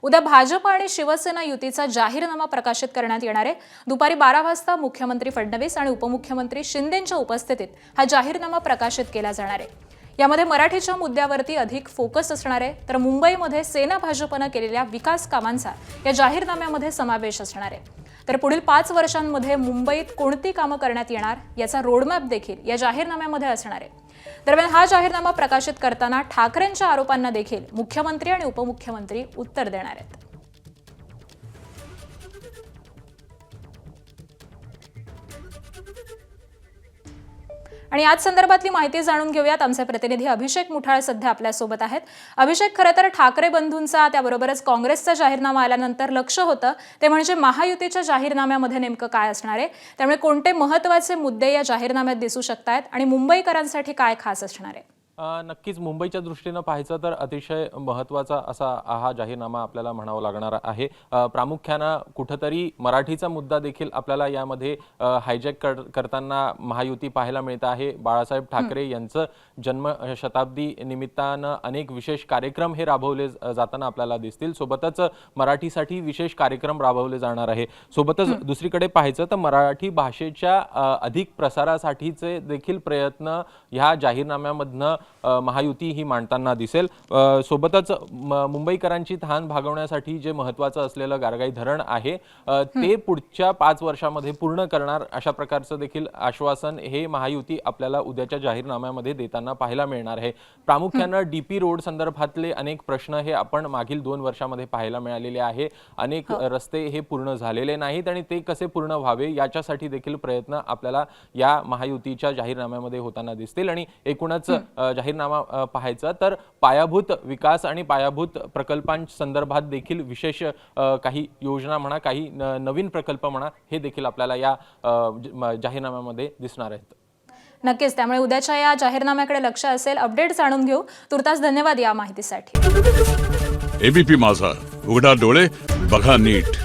उद्या भाजप आणि शिवसेना युतीचा जाहीरनामा प्रकाशित करण्यात येणार आहे। दुपारी 12 वाजता मुख्यमंत्री फडणवीस आणि उपमुख्यमंत्री शिंदेंच्या उपस्थितीत हा जाहीरनामा प्रकाशित केला जाणार आहे। यामध्ये मराठीच्या मुद्द्यावरती अधिक फोकस असणार आहे, तर मुंबईमध्ये सेना भाजपने केलेल्या विकास कामांचा या जाहीरनाम्यामध्ये समावेश असणार आहे। तर पुढील 5 वर्षांमध्ये मुंबईत कोणती कामं करण्यात येणार याचा रोडमॅप देखील या जाहीरनाम्यामध्ये असणार आहे। दरम्यान हा जाहीरनामा प्रकाशित करताना ठाकरेंच्या आरोपांना देखील मुख्यमंत्री आणि उपमुख्यमंत्री उत्तर देणार आहेत। आणि याच संदर्भातली माहिती जाणून घेऊयात। आमचे प्रतिनिधी अभिषेक मुठाळ सध्या आपल्या सोबत आहेत। अभिषेक, खरं तर ठाकरे बंधूंचा त्याबरोबरच काँग्रेसचा जाहीरनामा आल्यानंतर लक्ष होतं ते म्हणजे महायुतीच्या जाहीरनाम्यामध्ये नेमकं काय असणार आहे, त्यामुळे कोणते महत्त्वाचे मुद्दे या जाहीरनाम्यात दिसू शकतात आणि मुंबईकरांसाठी काय खास असणार आहे? नक्कीच मुंबईच्या दृष्टीने पाहायचं तर अतिशय महत्त्वाचा असा हा जाहीरनामा आपल्याला म्हणावा लागणार आहे। प्रामुख्याने कुठेतरी मराठीचा मुद्दा देखील आपल्याला यामध्ये हायजॅक करताना महायुती पाहायला मिळत आहे। बाळासाहेब ठाकरे यांचं जन्म शताब्दी निमित्तानं अनेक विशेष कार्यक्रम हे राबवले जाताना आपल्याला दिसतील। सोबतच मराठीसाठी विशेष कार्यक्रम राबवले जाणार आहे। सोबतच दुसरीकडे पाहायचं तर मराठी भाषेच्या अधिक प्रसारासाठीचे देखील प्रयत्न ह्या जाहीरनाम्यामधनं महायुती ही मांडताना दिसेल। सोबतच मुंबईकरांची तहान भागवण्यासाठी जे महत्त्वाचं असलेलं गारगाई धरण आहे ते पुढच्या 5 वर्षांमध्ये पूर्ण करणार अशा प्रकारचं देखील आश्वासन हे महायुती आपल्याला उद्याच्या जाहीरनाम्यामध्ये देताना पाहायला मिळणार आहे। प्रामुख्याने डीपी रोड संदर्भातले अनेक प्रश्न हे आपण मागील 2 वर्षांमध्ये पाहायला मिळालेले आहे। अनेक रस्ते हे पूर्ण झालेले नाहीत आणि ते कसे पूर्ण व्हावे याच्यासाठी देखील प्रयत्न आपल्याला या महायुतीच्या जाहीरनाम्यामध्ये होताना दिसतील। आणि एकूणच जाहीरनामा पाहायचा तर पायाभूत विकास आणि पायाभूत प्रकल्पांसंदर्भात देखील विशेष काही योजना म्हणा, काही नवीन प्रकल्प म्हणा, हे देखील आपल्याला या जाहीरनाम्यामध्ये दिसणार आहेत। नक्कीच, त्यामुळे उद्याच्या या जाहीरनाम्याकडे लक्ष असेल। अपडेट जाणून घेऊ। तुर्तास धन्यवाद या माहितीसाठी। एबीपी माझा, उघडा डोळे बघा नीट।